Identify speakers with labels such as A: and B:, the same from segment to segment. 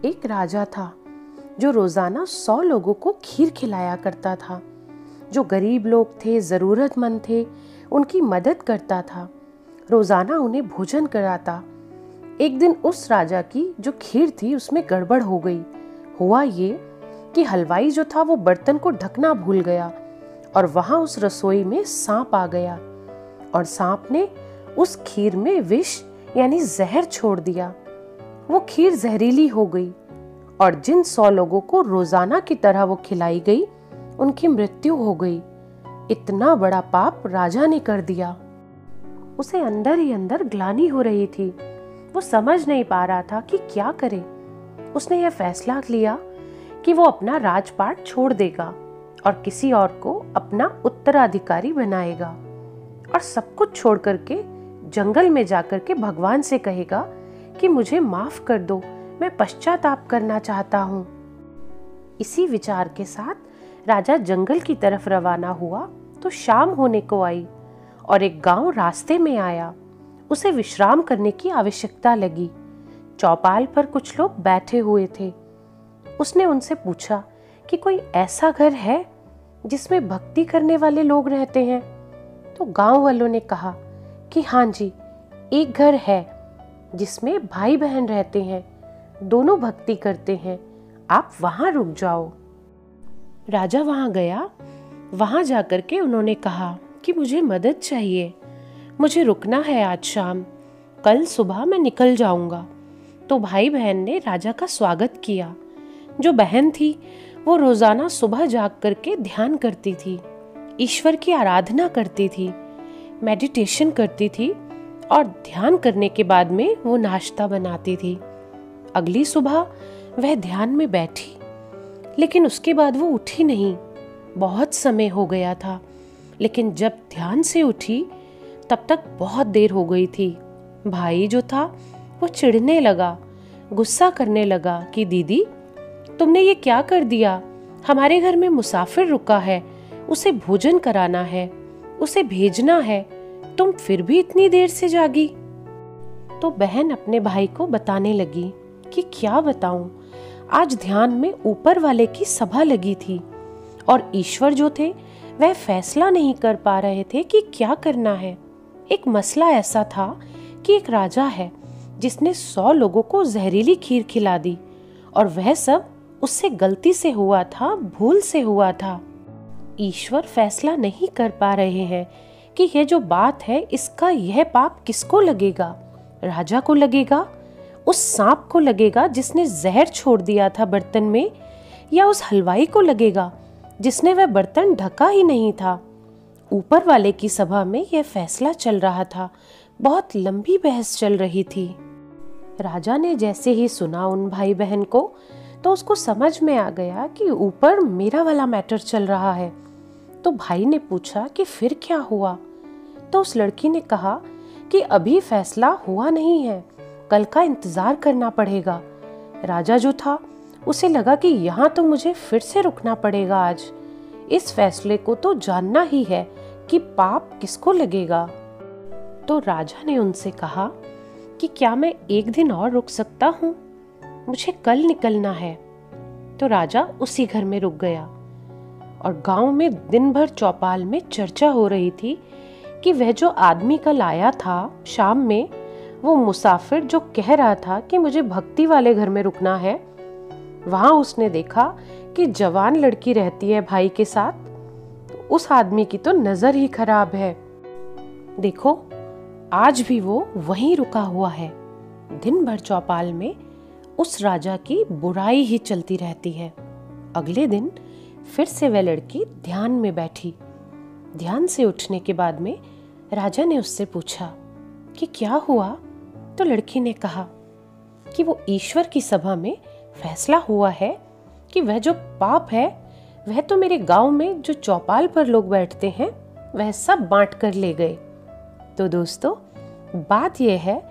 A: एक राजा था जो रोजाना 100 लोगों को खीर खिलाया करता था। जो गरीब लोग थे, जरूरतमंद थे, उनकी मदद करता था, रोजाना उन्हें भोजन कराता। एक दिन उस राजा की जो खीर थी उसमें गड़बड़ हो गई। हुआ ये कि हलवाई जो था वो बर्तन को ढकना भूल गया और वहां उस रसोई में सांप आ गया और सांप ने उस खीर में विष यानी जहर छोड़ दिया। वो खीर जहरीली हो गई और जिन 100 लोगों को रोजाना की तरह वो खिलाई गई उनकी मृत्यु हो गई। इतना बड़ा पाप राजा ने कर दिया। उसे अंदर ही अंदर ग्लानि हो रही थी। वो समझ नहीं पा रहा था कि क्या करे। उसने यह फैसला लिया कि वो अपना राजपाट छोड़ देगा और किसी और को अपना उत्तराधिकारी बनाएगा और सब कुछ छोड़ करके जंगल में जाकर के भगवान से कहेगा कि मुझे माफ कर दो, मैं पश्चाताप करना चाहता हूँ। इसी विचार के साथ राजा जंगल की तरफ रवाना हुआ तो शाम होने को आई और एक गांव रास्ते में आया। उसे विश्राम करने की आवश्यकता लगी। चौपाल पर कुछ लोग बैठे हुए थे। उसने उनसे पूछा कि कोई ऐसा घर है जिसमें भक्ति करने वाले लोग रहते हैं। तो गांव वालों ने कहा कि हाँ जी, एक घर है जिसमें भाई बहन रहते हैं, दोनों भक्ति करते हैं, आप वहां रुक जाओ। राजा वहां गया। वहां जाकर के उन्होंने कहा कि मुझे मदद चाहिए, मुझे रुकना है आज शाम, कल सुबह मैं निकल जाऊंगा। तो भाई बहन ने राजा का स्वागत किया। जो बहन थी वो रोजाना सुबह जाग करके ध्यान करती थी, ईश्वर की आराधना करती थी, मेडिटेशन करती थी और ध्यान करने के बाद में वो नाश्ता बनाती थी। अगली सुबह वह ध्यान में बैठी, लेकिन उसके बाद वो उठी नहीं। बहुत समय हो गया था, लेकिन जब ध्यान से उठी तब तक बहुत देर हो गई थी। भाई जो था वो चिढ़ने लगा, गुस्सा करने लगा कि दीदी तुमने ये क्या कर दिया, हमारे घर में मुसाफिर रुका है, उसे भोजन कराना है, उसे भेजना है, तुम फिर भी इतनी देर से जागी। तो बहन अपने भाई को बताने लगी कि क्या बताऊं, आज ध्यान में ऊपर वाले की सभा लगी थी और ईश्वर जो थे वह फैसला नहीं कर पा रहे थे कि क्या करना है। एक मसला ऐसा था कि एक राजा है जिसने 100 लोगों को जहरीली खीर खिला दी और वह सब उससे गलती से हुआ था, भूल से हुआ था। ईश्वर फैसला नहीं कर पा रहे हैं कि यह जो बात है इसका यह पाप किसको लगेगा। राजा को लगेगा, उस सांप को लगेगा जिसने जहर छोड़ दिया था बर्तन में, या उस हलवाई को लगेगा जिसने वह बर्तन ढका ही नहीं था। ऊपर वाले की सभा में यह फैसला चल रहा था। बहुत लंबी बहस चल रही थी। राजा ने जैसे ही सुना उन भाई बहन को तो उसको समझ में आ गया कि ऊपर मेरा वाला मैटर चल रहा है। तो भाई ने पूछा कि फिर क्या हुआ। तो उस लड़की ने कहा कि अभी फैसला हुआ नहीं है, कल का इंतजार करना पड़ेगा। राजा जो था उसे लगा कि यहाँ तो मुझे फिर से रुकना पड़ेगा आज। इस फैसले को तो जानना ही है कि पाप किसको लगेगा। तो राजा ने उनसे कहा कि क्या मैं एक दिन और रुक सकता हूँ, मुझे कल निकलना है। तो राजा उसी घर में रुक गया और गांव में दिन भर चौपाल में चर्चा हो रही थी कि वह जो आदमी कल आया था शाम में, वो मुसाफिर जो कह रहा था कि मुझे भक्ति वाले घर में रुकना है, वहां उसने देखा कि जवान लड़की रहती है भाई के साथ। उस आदमी की तो नजर ही खराब है। देखो आज भी वो वहीं रुका हुआ है। दिन भर चौपाल में उस राजा की बुराई ही चलती रहती है। अगले दिन फिर से वह लड़की ध्यान में बैठी। ध्यान से उठने के बाद में राजा ने उससे पूछा कि क्या हुआ। तो लड़की ने कहा कि वो ईश्वर की सभा में फैसला हुआ है कि वह जो पाप है वह तो मेरे गांव में जो चौपाल पर लोग बैठते हैं वह सब बांट कर ले गए। तो दोस्तों बात यह है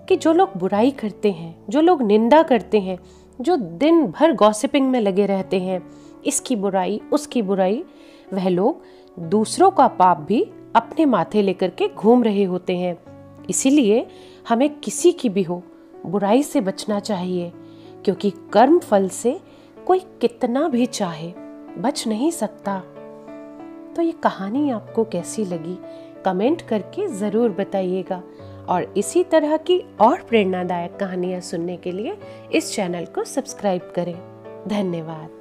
A: कि जो लोग बुराई करते हैं, जो लोग निंदा करते हैं, जो दिन भर गॉसिपिंग में लगे रहते हैं, इसकी बुराई उसकी बुराई, वह लोग दूसरों का पाप भी अपने माथे लेकर के घूम रहे होते हैं। इसीलिए हमें किसी की भी हो बुराई से बचना चाहिए, क्योंकि कर्म फल से कोई कितना भी चाहे बच नहीं सकता। तो ये कहानी आपको कैसी लगी कमेंट करके ज़रूर बताइएगा, और इसी तरह की और प्रेरणादायक कहानियाँ सुनने के लिए इस चैनल को सब्सक्राइब करें। धन्यवाद।